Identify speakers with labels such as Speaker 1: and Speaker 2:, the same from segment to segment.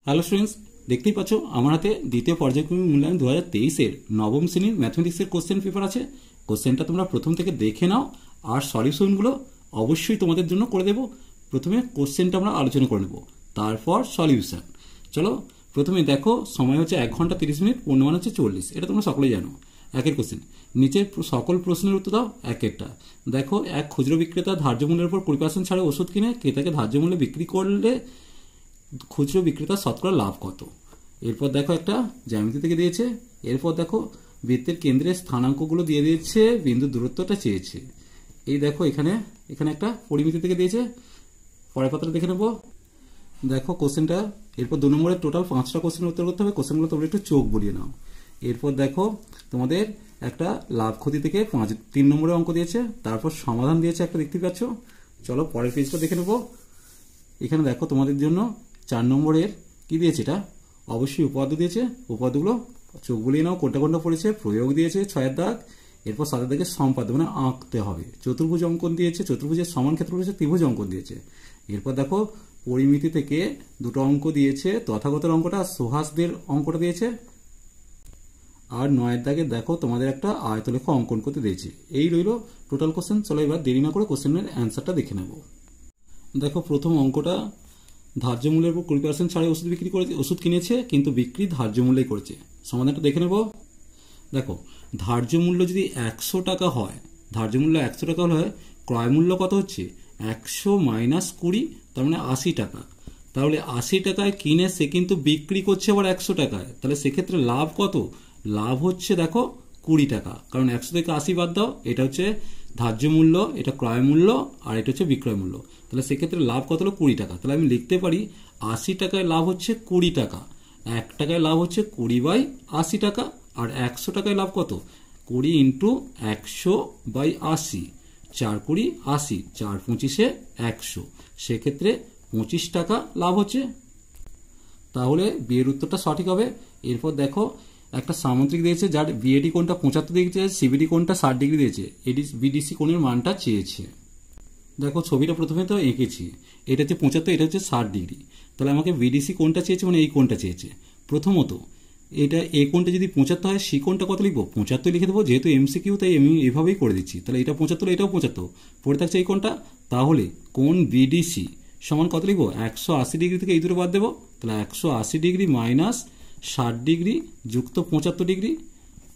Speaker 1: Hello students, দেখতেই পাচ্ছ আমার হাতে দ্বিতীয় পর্যায়ক্রমিক মূল্যায়ন 2023-এর নবম শ্রেণীর ম্যাথমেটিক্সের কোশ্চেন পেপার আছে। কোশ্চেনটা তোমরা প্রথম থেকে দেখে নাও, আর সলিউশনগুলো অবশ্যই তোমাদের জন্য করে দেবো। প্রথমে কোশ্চেনটা আমরা আলোচনা করে নেব, তারপর সলিউশন। চলো, প্রথমে দেখো, সময় হচ্ছে 1 ঘন্টা 30 মিনিট, পূর্ণমান হচ্ছে 40। এটা তোমরা সকলেই জানো। একের কোশ্চেন, নিচের সকল প্রশ্নের উত্তর দাও একেরটা। দেখো, এক খুচরো বিক্রেতা ধার্য মূল্যের উপর 20% ছাড়ে ওষুধ কিনে ক্রেতাকে ধার্য মূল্যে বিক্রি করলে খুচরো বিক্রেতা শতকরা লাভ কত? এরপর দেখো, একটা জ্যামিতি থেকে দিয়েছে। এরপর দেখো, বৃত্তের কেন্দ্রের স্থানাঙ্কগুলো দিয়ে দিয়েছে, বিন্দুর দূরত্বটা চেয়েছে। এই দেখো, এখানে একটা পরিমিতি থেকে দিয়েছে। পরের পাত্র দেখে নেবো। দেখো কোশ্চেনটা, এরপর 2 নম্বরের টোটাল 5টা কোশ্চেনের উত্তর করতে হবে। কোশ্চেনগুলো তোমরা একটু চোখ বলিয়ে নাও। এরপর দেখো, তোমাদের একটা লাভ ক্ষতি থেকে 3 নম্বরের অঙ্ক দিয়েছে, তারপর সমাধান দিয়েছে একটা, দেখতে পাচ্ছ। চলো পরের পেজটা দেখে নেবো। এখানে দেখো, তোমাদের জন্য 4 নম্বরের কি দিয়েছে, এটা অবশ্যই উপপাদ্য দিয়েছে। উপপাদ্যগুলো চোখ বলিয়ে নাও, কোনটা কোনটা পড়েছে। প্রয়োগ দিয়েছে 6-এর দাগ, এরপর 7-এর দাগে সম্পাদ্য মানে আঁকতে হবে। চতুর্ভুজ অঙ্কন দিয়েছে, চতুর্ভুজের সমান ক্ষেত্র রয়েছে, ত্রিভুজ অঙ্কন দিয়েছে। এরপর দেখো, পরিমিতি থেকে 2টো অঙ্ক দিয়েছে, তথাগতের অঙ্কটা, সুহাসদের অঙ্কটা দিয়েছে। আর 9-এর দাগে দেখো, তোমাদের একটা আয়তলেখ অঙ্কন করতে দিয়েছে। এই রইল টোটাল কোশ্চেন। চলো এবার দেরি না করে কোশ্চেনের অ্যান্সারটা দেখে নেব। দেখো, প্রথম অঙ্কটা, ধার্য মূল্যের উপর 20% ছাড়ে ওষুধ কিনেছে, কিন্তু বিক্রি ধার্য মূল্যেই করেছে। সমাধানটা দেখে নেব। দেখো, ধার্য মূল্য যদি 100 টাকা হয়, ধার্য মূল্য 100 টাকা হলে ক্রয় মূল্য কত হচ্ছে? 100 - 20, তার মানে 80 টাকা। তাহলে 80 টাকায় কিনে সে কিন্তু বিক্রি করছে আবার 100 টাকায়। তাহলে সেক্ষেত্রে লাভ কত? লাভ হচ্ছে দেখো 20 টাকা, কারণ 100 থেকে 80 বাদ দাও। এটা হচ্ছে ধার্য মূল্য, এটা ক্রয় মূল্য, আর এটা হচ্ছে বিক্রয় মূল্য। তাহলে সেক্ষেত্রে লাভ কত হলো? 20 টাকা। তাহলে আমি লিখতে পারি 80 টাকায় লাভ হচ্ছে 20 টাকা। 1 টাকায় লাভ হচ্ছে 20/80 টাকা। আর 100 টাকায় লাভ কত? 20 × 100/80। 4 × 20 = 80, 4 × 25 = 100। সেক্ষেত্রে 25 টাকা লাভ হচ্ছে। তাহলে বিয়ের উত্তরটা সঠিক হবে। এরপর দেখো, একটা সামুদ্রিক দিয়েছে, যার বিএডি কোণটা 75 ডিগ্রি চেয়েছে, সিবিডি কোণটা 60 ডিগ্রি দিয়েছে। বিডিসি কোণের মানটা চেয়েছে। দেখো, ছবিটা প্রথমে তো এঁকেছি, এটা হচ্ছে 75, এটা হচ্ছে 60 ডিগ্রি। তাহলে আমাকে বিডিসি কোণটা চেয়েছে, মানে এই কোণটা চেয়েছে। প্রথমত, এটা এ কোণটা যদি 75 হয়, সি কোণটা কত লিখবো? 75 লিখে দেবো। যেহেতু এমসিকিউ, তাই আমি এভাবেই করে দিচ্ছি। তাহলে এটা 75, এটাও 75, পড়ে থাকছে এই কোণটা। তাহলে কোণ বিডিসি সমান কত লিখবো? 180 ডিগ্রি থেকে এই দুটো বাদ দেবো। তাহলে 180 ডিগ্রি - 60 ডিগ্রি যুক্ত 75 ডিগ্রি।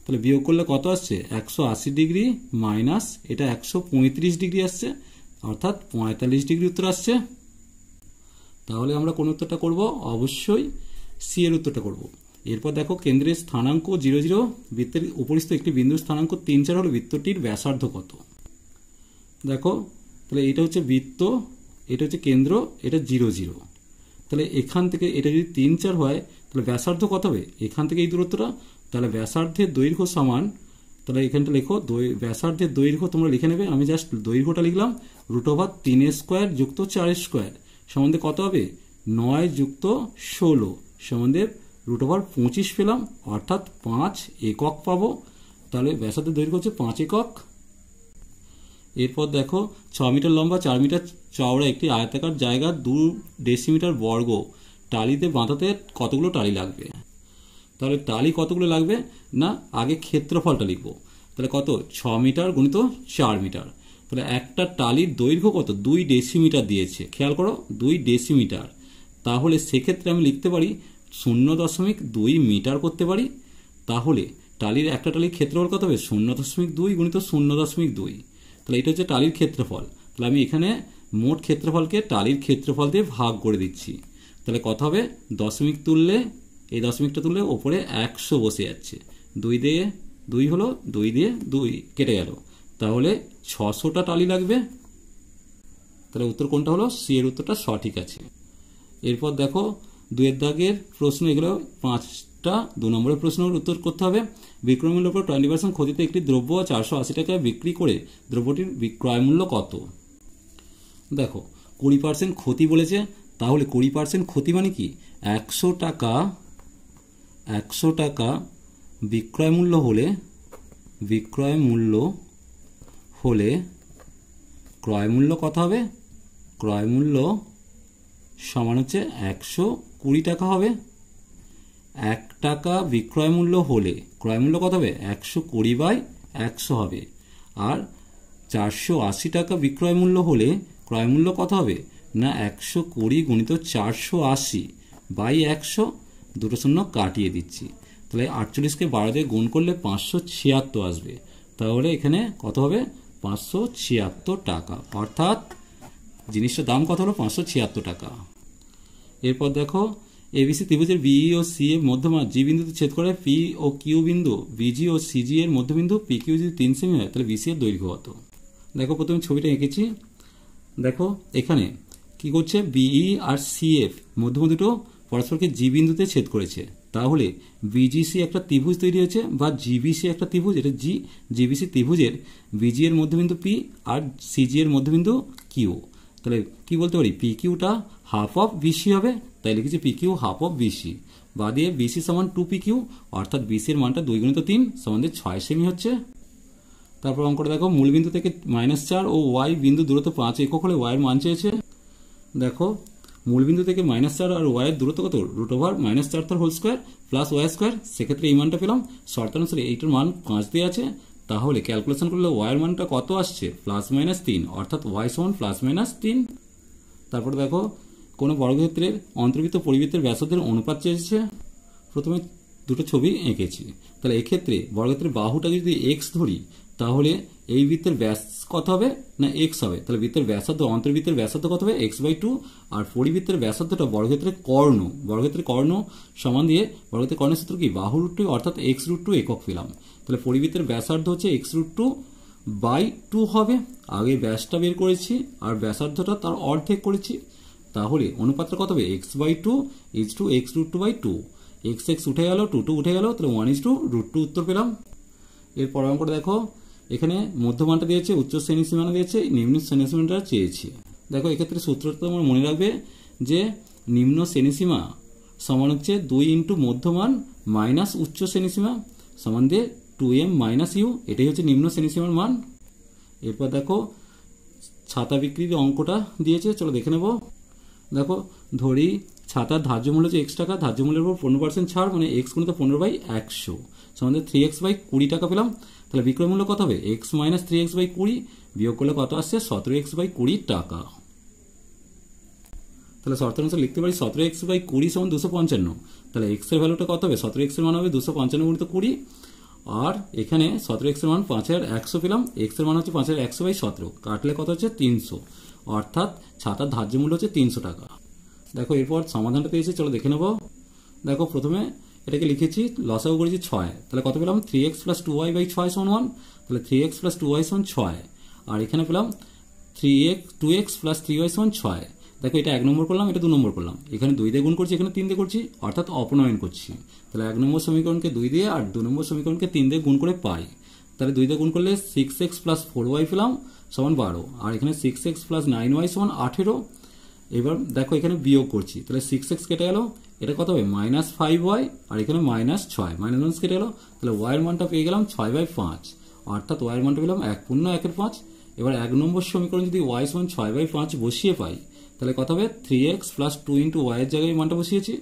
Speaker 1: তাহলে বিয়োগ করলে কত আসছে? 180 ডিগ্রি মাইনাস এটা 135 ডিগ্রি আসছে, অর্থাৎ 45 ডিগ্রি উত্তর আসছে। তাহলে আমরা কোন উত্তরটা করব? অবশ্যই সি এর উত্তরটা করব। এরপর দেখো, কেন্দ্রের স্থানাঙ্ক 0, 0, বৃত্তের উপরিস্থ একটি বিন্দুর স্থানাঙ্ক 3, 4 হলে বৃত্তটির ব্যাসার্ধ কত? দেখো, তাহলে এটা হচ্ছে বৃত্ত, এটা হচ্ছে কেন্দ্র, এটা 0, 0। তাহলে এখান থেকে এটা যদি 3, 4 হয়, তাহলে ব্যাসার্ধ কত হবে? এখান থেকে এই দূরত্বটা। তাহলে ব্যাসার্ধের দৈর্ঘ্য সমান, তাহলে এখানটা লেখো, ব্যাসার্ধের দৈর্ঘ্য তোমরা লিখে নেবে। আমি জাস্ট দৈর্ঘ্যটা লিখলাম, √3² যুক্ত 4² সমানদের কত হবে? 9 যুক্ত 16 সমানদের √25 পেলাম, অর্থাৎ 5 একক পাবো। তাহলে ব্যাসার্ধের দৈর্ঘ্য হচ্ছে 5 একক। এরপর দেখো, 6 মিটার লম্বা, 4 মিটার চওড়া একটি আয়তাকার জায়গা 2 ডেসিমিটার বর্গ টালিতে বাঁধাতে কতগুলো টালি লাগবে? তাহলে টালি কতগুলো লাগবে না, আগে ক্ষেত্রফলটা লিখবো। তাহলে কত? 6 মিটার গুণিত 4 মিটার। তাহলে একটা টালির দৈর্ঘ্য কত? 2 ডেসিমিটার দিয়েছে, খেয়াল করো, 2 ডেসিমিটার। তাহলে সেক্ষেত্রে আমি লিখতে পারি 0.2 মিটার করতে পারি। তাহলে টালির একটা টালির ক্ষেত্রফল কত হবে? 0.2 গুণিত 0.2। তাহলে এটা হচ্ছে টালির ক্ষেত্রফল। তাহলে আমি এখানে মোট ক্ষেত্রফলকে টালির ক্ষেত্রফল দিয়ে ভাগ করে দিচ্ছি। তাহলে কত হবে? দশমিক তুললে, এই দশমিকটা তুললে ওপরে 100 বসে যাচ্ছে। 2 দিয়ে 2 হলো, 2 দিয়ে 2 কেটে গেল। তাহলে 600টা টালি লাগবে। তাহলে উত্তর কোনটা হলো? সি এর উত্তরটা সঠিক আছে। এরপর দেখো, 2-এর দাগের প্রশ্ন, এগুলো 5টা 2 নম্বরের প্রশ্নের উত্তর করতে হবে। বিক্রয় মূল্যের উপর 20% ক্ষতিতে একটি দ্রব্য 480 টাকায় বিক্রি করে দ্রব্যটির বিক্রয় মূল্য কত? দেখো, 20% ক্ষতি বলেছে। তাহলে 20% ক্ষতি মানে কি? 100 টাকা বিক্রয় মূল্য হলে ক্রয় মূল্য কত হবে? ক্রয় মূল্য সমান হচ্ছে 120 20 টাকা হবে। 1 টাকা বিক্রয় মূল্য হলে ক্রয় মূল্য কত হবে? 120/100 হবে। আর 480 টাকা বিক্রয় মূল্য হলে ক্রয় মূল্য কত হবে? না 120 গুণিত 480/100, দুটো শূন্য কাটিয়ে দিচ্ছি। তাহলে 48কে 12 দিয়ে গুণ করলে 576 আসবে। তাহলে এখানে কত হবে? 576 টাকা। অর্থাৎ জিনিসটার দাম কত হলো? 576 টাকা। এরপর দেখো এবিসি ত্রিভুজের বিই ও সি এর মধ্যমা জি বিন্দুতে ছেদ করে পি ও কিউ বিন্দু বিজি ও সিজি এর মধ্যবিন্দু পি কিউ যদি 3 সেমি হয় তাহলে বিসি এর দৈর্ঘ্য কত? দেখো প্রথমে ছবিটা এঁকেছি। দেখো এখানে কি করছে? বিই আর সিএফ মধ্যম দুটো পরস্পরকে জি বিন্দুতে ছেদ করেছে। তাহলে বিজিসি একটা ত্রিভুজ তৈরি হয়েছে বা জিবিসি একটা ত্রিভুজ, এটা জিবিসি ত্রিভুজের বিজি এর মধ্যবিন্দু পি আর সিজি এর মধ্যবিন্দু কিউ। তাহলে কি বলতে পারি? পি কিউটা হাফ অফ বিসি হবে, তাই লিখেছি P Q half of BC. বা দিয়ে বিসি সমান 2 পি কিউ, অর্থাৎ বিসি এর মানটা 2 গুণিত 3 সমান 6 সেমি হচ্ছে। তারপর অঙ্কটা দেখো মূলবিন্দু থেকে -4 ও ওয়াই বিন্দু দূরত্ব 5 একক হলে ওয়াই এর মান চেয়েছে। দেখো মূলবিন্দু থেকে -4 আর ওয়াই এর দূরত্ব কত? √-4 তার whole square plus Y square. সেক্ষেত্রে এই মানটা পেলাম। শর্তানুসারে এইটার মান 5 দিয়ে আছে। তাহলে ক্যালকুলেশন করলে ওয়াই এর মানটা কত আসছে? +-3, অর্থাৎ ওয়াই সমান +-3। তারপর দেখো কোনো বর্গক্ষেত্রের অন্তর্বৃত্ত পরিবৃত্তের ব্যাসার্ধের অনুপাত চেয়েছে। প্রথমে দুটো ছবি এঁকেছি। তাহলে এক্ষেত্রে বর্গক্ষেত্রের বাহুটাকে যদি এক্স ধরি তাহলে এই বৃত্তের ব্যাস কত হবে? না এক্স হবে। তাহলে বৃত্তের ব্যাসার্ধ অন্তর্বৃত্তের ব্যাসার্ধ কত হবে? x/2। আর পরিবৃত্তের ব্যাসার্ধটা বর্গক্ষেত্রের কর্ণ সমান দিয়ে বর্গক্ষেত্রের কর্ণের সূত্র কি? বাহু √2 অর্থাৎ x√2 একক পেলাম। তাহলে পরিবৃত্তের ব্যাসার্ধ হচ্ছে x√2/2 হবে। আগে ব্যাসটা বের করেছি আর ব্যাসার্ধটা তার অর্ধেক করেছি। তাহলে অনুপাতটা কত হবে? x/2 = x√2/2। x উঠে গেল, 2 উঠে গেল, তাহলে 1:√2 উত্তর পেলাম। এরপর অঙ্কটা দেখো এখানে মধ্যমানটা দিয়েছে, উচ্চ শ্রেণীসীমানা দিয়েছে, নিম্ন শ্রেণীসীমানাটা চেয়েছে। দেখো এক্ষেত্রে সূত্রটা তোমরা মনে রাখবে যে নিম্ন শ্রেণীসীমা সমান হচ্ছে 2 × মধ্যমান মাইনাস উচ্চ শ্রেণীসীমা সমান দিয়ে 2m - u। এটাই হচ্ছে নিম্ন শ্রেণীসীমার মান। এরপর দেখো ছাতা বিক্রির অঙ্কটা দিয়েছে, চলো দেখে নেব। দেখো ধরি ছাতার ধার্য মূল্য হচ্ছে x টাকা, ধার্য মূল্যের উপর 15% ছাড়, মানে x গুণিত 15/100 সমান 3x/20 টাকা পেলাম। তাহলে বিক্রয় মূল্য কত হবে? x - 3x/20 বিয়োগ করলে কত আসছে? 17x/20 টাকা। তাহলে শর্ত অনুসারে লিখতে পারি 17x/20 সমান 255। তাহলে x এর ভ্যালুটা কত হবে? 17x এর মান হবে 255 গুণিত 20। আর এখানে 17x এর মান 5100 পেলাম। x এর মান হচ্ছে 5100/17, কাটলে কত হচ্ছে? 300। অর্থাৎ ছাতার ধার্য মূল্য হচ্ছে 300 টাকা। দেখো এরপর সমাধানটা পেয়েছি, চলো দেখে নেব। দেখো প্রথমে এটাকে লিখেছি, লসাগু করেছি 6। তাহলে কত পেলাম? 3x + 2y/6 = 1। তাহলে 3x + 2y = 6। আর এখানে পেলাম 2x + 3y = 6। দেখো এটা 1 নম্বর করলাম, এটা 2 নম্বর করলাম। এখানে 2 দিয়ে গুণ করছি, এখানে 3 দিয়ে করছি, অর্থাৎ অপনয়ন করছি। তাহলে 1 নম্বর সমীকরণকে 2 দিয়ে আর 2 নম্বর সমীকরণকে 3 দিয়ে গুণ করে পাই। তাহলে 2 দিয়ে গুণ করলে 6x + 4y পেলাম সমান 12। আর এখানে 6x + 9y সমান 18। এবার দেখো এখানে বিয়োগ করছি, তাহলে 6x কেটে গেল, এটা কত হবে? -5y। আর এখানে -6, মাইনাস কেটে গেল, তাহলে y এর মানটা পেয়ে গেলাম 6/5। অর্থাৎ y এর মানটা পেলাম 1/1/5। এবার 1 নম্বর সমীকরণ যদি y সমান 6/5 বসিয়ে পাই তাহলে কত হবে? 3x + 2 × y এর জায়গায় মানটা বসিয়েছি।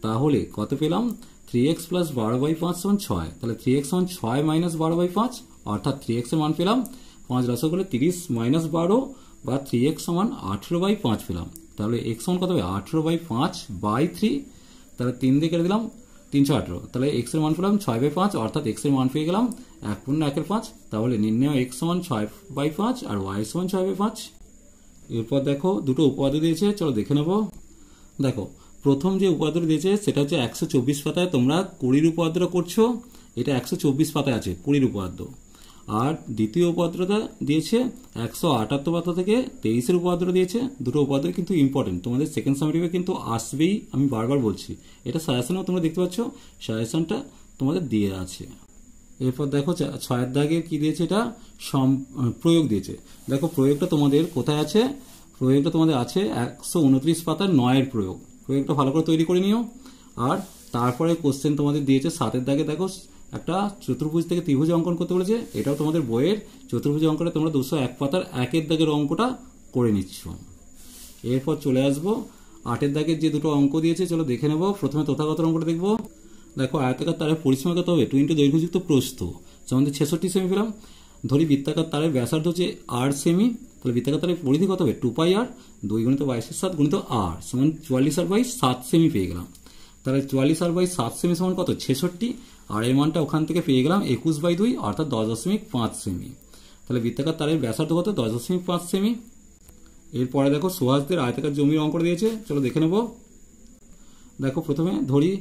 Speaker 1: তাহলে কত পেলাম? 3x + 12/5 সমান 6। তাহলে 3x সমান 6 - 12/5, অর্থাৎ 3x এর মান পেলাম 5 × 30 - 12 বা 3x সমান 18/5 পেলাম। তাহলে x সমান কত হবে? 18/5/3। তাহলে 3 দিয়ে কেটে দিলাম, 318। তাহলে x এর মান পেলাম 6/5, অর্থাৎ x এর মান পেয়ে গেলাম 1/1/5। তাহলে নির্ণয় x সমান 6/5 আর y সমান 6/5। এরপর দেখো দুটো উপপাদ্য দিয়েছে, চলো দেখে নেব। দেখো প্রথম যে উপপাদ্যটি দিয়েছে সেটা হচ্ছে 124 পাতায়, তোমরা 20 উপপাদ্যটা করছো, এটা 124 পাতায় আছে 20 উপপাদ্য। আর দ্বিতীয় উপপাদ্যটা দিয়েছে 178 পাতা থেকে 23 উপপাদ্যটা দিয়েছে। দুটো উপপাদ্য কিন্তু ইম্পর্টেন্ট, তোমাদের সেকেন্ড সামেটিভে কিন্তু আসবেই, আমি বারবার বলছি। এটা সাজেশনেও তোমরা দেখতে পাচ্ছ, সাজেশনটা তোমাদের দিয়ে আছে। এরপর দেখো 6 দাগে কি দিয়েছে? এটা প্রয়োগ দিয়েছে। দেখো প্রয়োগটা তোমাদের কোথায় আছে? প্রয়োগটা তোমাদের আছে 129 পাতার 9 প্রয়োগ। প্রয়োগটা ভালো করে তৈরি করে নিও। আর তারপরে কোশ্চেন তোমাদের দিয়েছে 7 দাগে, দেখো একটা চতুর্ভুজ থেকে ত্রিভুজ অঙ্কন করতে বলেছে। এটাও তোমাদের বইয়ের চতুর্ভুজ অঙ্কটা তোমরা 201 পাতার 1 দাগের অঙ্কটা করে নিচ্ছ। এরপর চলে আসবো 8-এর দাগের যে দুটো অঙ্ক দিয়েছে চলো দেখে নেব। প্রথমে তথাগত অঙ্কটা দেখবো। দেখো আয়তাকার তারের পরিসীমা কত হবে 2 × দৈর্ঘ্যযুক্ত প্রস্থ, যেমন 66 সেমি পেলাম। ধরি বৃত্তাকার তারের ব্যাসার্ধ হচ্ছে 8 সেমি, তাহলে বৃত্তাকার তারের পরিধি কত হবে 2πr, 2 × 22/7 × r সমান 44r/7 সেমি পেয়ে গেলাম। তাহলে 44r/7 সেমি সমান কত 66, আর এর মানটা ওখান থেকে পেয়ে গেলাম 21/2 অর্থাৎ 10.5 সেমি। তাহলে বৃত্তাকার তারের ব্যাসার্ধ কত 10.5 সেমি। এরপরে দেখো সুহাসদের আয়তাকার জমির অঙ্ক দিয়েছে, চলো দেখে নেব। দেখো প্রথমে ধরি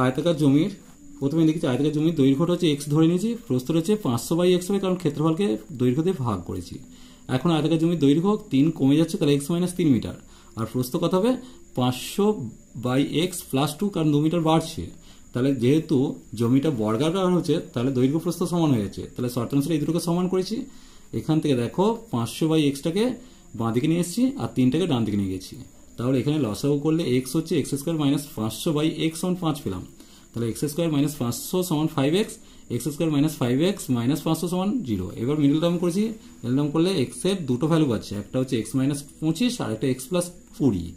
Speaker 1: আয়তাকার জমির, প্রথমে লিখেছি আয়তাকার জমির দৈর্ঘ্যটা হচ্ছে x ধরে নিয়েছি, প্রস্থ হচ্ছে 500/x হবে কারণ ক্ষেত্রফলকে দৈর্ঘ্য দিয়ে ভাগ করেছি। এখন আয়তাকার জমির দৈর্ঘ্য 3 কমে যাচ্ছে, তাহলে x - 3 মিটার, আর প্রস্থ কত হবে 500/x + 2 কারণ 2 মিটার বাড়ছে। তাহলে যেহেতু জমিটা বর্গাকার হচ্ছে তাহলে দৈর্ঘ্য প্রস্থ সমান হয়ে যাচ্ছে, তাহলে শর্ত অনুসারে এই দুটোকে সমান করেছি। এখান থেকে দেখো 500/x-টাকে বাঁ দিকে নিয়ে এসেছি আর 3টাকে ডান দিকে নিয়ে গেছি। তাহলে এখানে লসাগু করলে x হচ্ছে x² - 500/x = 5 পেলাম। তাহলে x² - 500 = 5x, x² - 5x - 500 = 0। এবার মিডল টার্ম করেছি, মিডল টার্ম করলে x এর দুটো ভ্যালু পাচ্ছে, একটা হচ্ছে x - 25 আর একটা x + 20।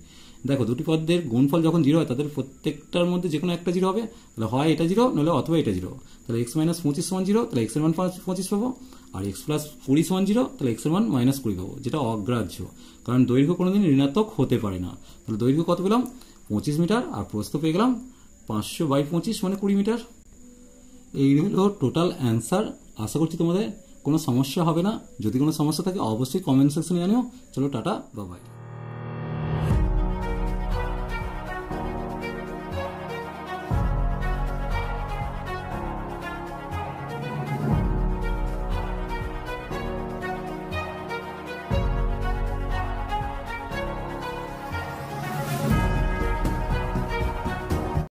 Speaker 1: দেখো দুটি পদের গুণফল যখন 0 হয় তাদের প্রত্যেকটার মধ্যে যে কোনো একটা 0 হবে, তাহলে হয় এটা 0 নলে অথবা এটা 0। তাহলে x - 25 = 0, তাহলে x এর মান 25 পাবো, আর x + 20 = 0, তাহলে x এর মান -20 পাবো, যেটা অগ্রাহ্য কারণ দৈর্ঘ্য কোনোদিন ঋণাত্মক হতে পারে না। তাহলে দৈর্ঘ্য কত পেলাম 25 মিটার, আর প্রস্থ পেয়ে গেলাম 500/25 মানে 20 মিটার। এই হলো টোটাল অ্যান্সার। আশা করছি তোমাদের কোনো সমস্যা হবে না। যদি কোনো সমস্যা থাকে অবশ্যই কমেন্ট সেকশনে জানিও। চলো টাটা, বাই বাই।